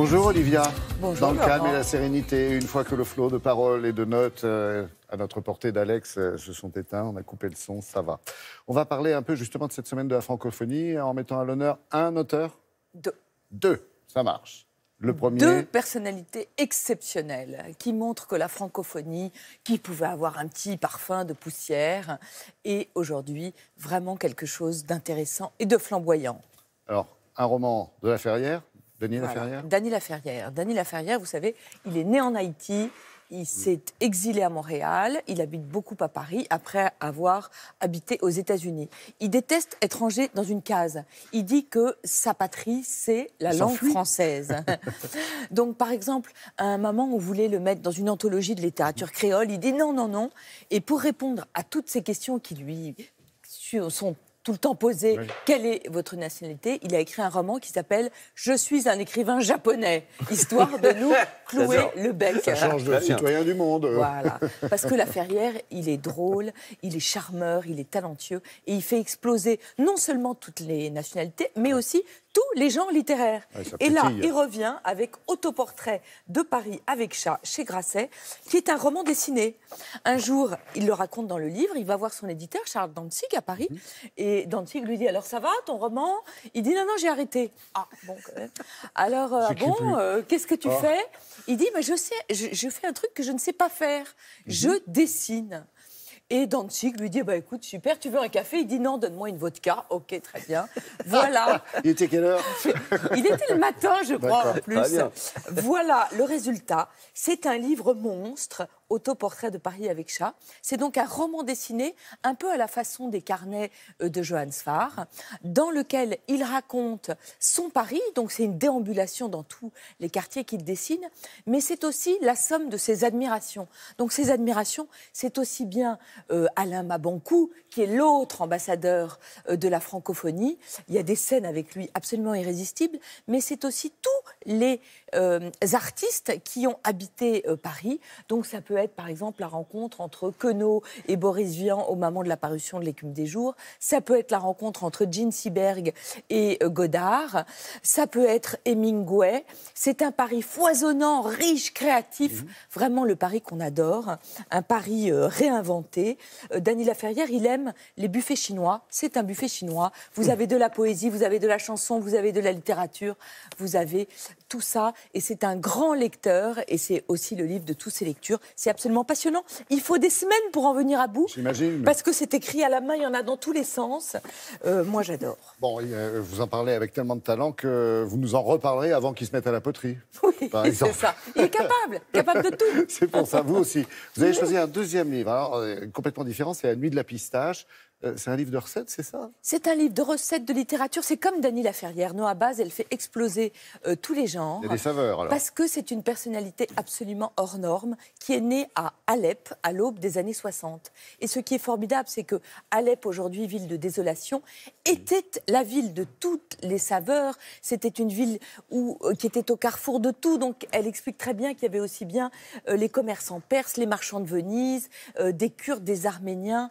Bonjour Olivia. Bonjour, dans le calme Laurent. et la sérénité, une fois que le flot de paroles et de notes à notre portée d'Alex se sont éteints, on a coupé le son, ça va. On va parler un peu justement de cette semaine de la francophonie en mettant à l'honneur un auteur. Deux, ça marche. Le premier. Deux personnalités exceptionnelles qui montrent que la francophonie, qui pouvait avoir un petit parfum de poussière, est aujourd'hui vraiment quelque chose d'intéressant et de flamboyant. Alors, un roman de Laferrière, Denis Voilà. Laferrière. Denis Laferrière. Denis Laferrière, vous savez, il est né en Haïti, il s'est exilé à Montréal, il habite beaucoup à Paris après avoir habité aux États-Unis. Il déteste être rangé dans une case. Il dit que sa patrie, c'est la Il langue s'enfuit. française. Donc, par exemple, à un moment, on voulait le mettre dans une anthologie de littérature créole. Il dit non, non, non. Et pour répondre à toutes ces questions qui lui sont tout le temps posées, Oui. quelle est votre nationalité? Il a écrit un roman qui s'appelle « Je suis un écrivain japonais », histoire de nous clouer le bec. Ça change de citoyen du monde. Voilà, parce que Laferrière, il est drôle, il est charmeur, il est talentueux, et il fait exploser non seulement toutes les nationalités, mais aussi tous les genres littéraires. Ouais, ça Et là, pétille. il revient avec Autoportrait de Paris avec chat chez Grasset, qui est un roman dessiné. Un jour, il le raconte dans le livre, il va voir son éditeur, Charles Dantzig, à Paris, et Dantzig lui dit « Alors ça va, ton roman ?» Il dit « Non, non, j'ai arrêté. » Ah, bon, quand même. Alors, J'écris bon, plus. qu'est-ce que tu Oh. fais? Il dit « Mais je sais, je fais un truc que je ne sais pas faire. Je dessine. » Et Dantzig lui dit bah, « Écoute, super, tu veux un café ?» Il dit « Non, donne-moi une vodka. » Ok, très bien. Voilà. Il était quelle heure? Il était le matin, je crois, en D'accord, plus. très bien. Voilà, le résultat. C'est un livre monstre, Autoportrait de Paris avec chat. C'est donc un roman dessiné, un peu à la façon des carnets de Johann Sfar, dans lequel il raconte son Paris. Donc c'est une déambulation dans tous les quartiers qu'il dessine, mais c'est aussi la somme de ses admirations. Donc ses admirations, c'est aussi bien Alain Mabanckou, qui est l'autre ambassadeur de la francophonie. Il y a des scènes avec lui absolument irrésistibles, mais c'est aussi tous les artistes qui ont habité Paris. Donc ça peut être par exemple la rencontre entre Queneau et Boris Vian au moment de la parution de l'Écume des jours. Ça peut être la rencontre entre Jean Seberg et Godard. Ça peut être Hemingway. C'est un Paris foisonnant, riche, créatif. Vraiment le Paris qu'on adore. Un Paris réinventé. Denis Laferrière, il aime les buffets chinois. C'est un buffet chinois. Vous avez de la poésie, vous avez de la chanson, vous avez de la littérature. Vous avez tout ça. Et c'est un grand lecteur. Et c'est aussi le livre de toutes ses lectures. C'est absolument passionnant. Il faut des semaines pour en venir à bout. J'imagine. Parce que c'est écrit à la main, il y en a dans tous les sens. Moi, j'adore. Bon, vous en parlez avec tellement de talent que vous nous en reparlerez avant qu'il se mette à la poterie. Oui, Par c'est exemple. ça. Il est capable de tout. C'est pour ça, vous aussi. Vous avez choisi un deuxième livre, alors, complètement différent, c'est La Nuit de la pistache. C'est un livre de recettes, c'est ça? C'est un livre de recettes de littérature. C'est comme Denis Laferrière. Noah Baz, elle fait exploser tous les genres. Il y a des saveurs, alors. Parce que c'est une personnalité absolument hors norme qui est née à Alep à l'aube des années 60. Et ce qui est formidable, c'est que Alep, aujourd'hui ville de désolation, était la ville de toutes les saveurs. C'était une ville qui était au carrefour de tout. Donc elle explique très bien qu'il y avait aussi bien les commerçants perses, les marchands de Venise, des Kurdes, des Arméniens,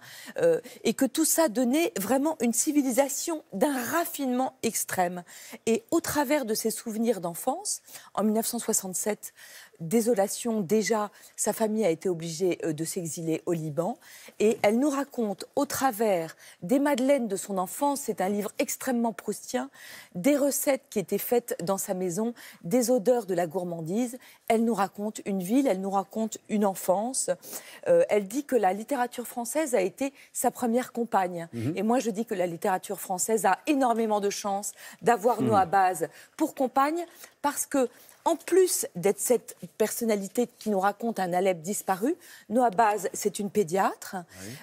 et que tout ça donnait vraiment une civilisation d'un raffinement extrême. Et au travers de ses souvenirs d'enfance, en 1967, désolation, déjà, sa famille a été obligée de s'exiler au Liban. Et elle nous raconte, au travers des madeleines de son enfance, c'est un livre extrêmement proustien, des recettes qui étaient faites dans sa maison, des odeurs de la gourmandise. Elle nous raconte une ville, elle nous raconte une enfance. Elle dit que la littérature française a été sa première compagne. Et moi, je dis que la littérature française a énormément de chance d'avoir Noah Baz pour compagne, parce que en plus d'être cette personnalité qui nous raconte un Alep disparu, Noah Baz, c'est une pédiatre.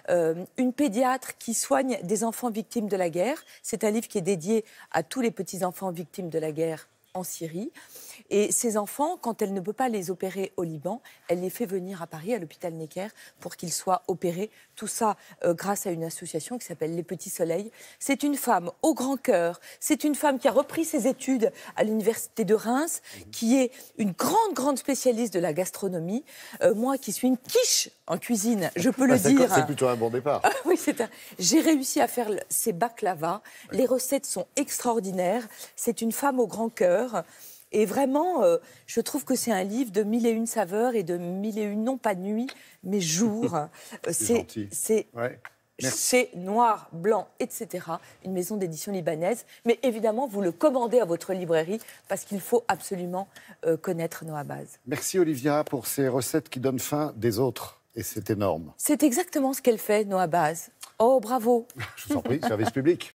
Une pédiatre qui soigne des enfants victimes de la guerre. C'est un livre qui est dédié à tous les petits-enfants victimes de la guerre en Syrie. Et ces enfants, quand elle ne peut pas les opérer au Liban, elle les fait venir à Paris, à l'hôpital Necker, pour qu'ils soient opérés. Tout ça grâce à une association qui s'appelle Les Petits Soleils. C'est une femme au grand cœur. C'est une femme qui a repris ses études à l'université de Reims, qui est une grande spécialiste de la gastronomie. Moi, qui suis une quiche en cuisine, je peux le dire. C'est plutôt un bon départ. Oui, j'ai réussi à faire ces baklava. Les recettes sont extraordinaires. C'est une femme au grand cœur. Et vraiment, je trouve que c'est un livre de mille et une saveurs et de mille et une, non pas nuits, mais jours. Gentil. C'est Ouais. Merci. chez Noir, Blanc, etc., une maison d'édition libanaise. Mais évidemment, vous le commandez à votre librairie parce qu'il faut absolument connaître Noah Baz. Merci Olivia pour ces recettes qui donnent faim des autres. Et c'est énorme. C'est exactement ce qu'elle fait, Noah Baz. Oh, bravo. Je vous en prie, service public.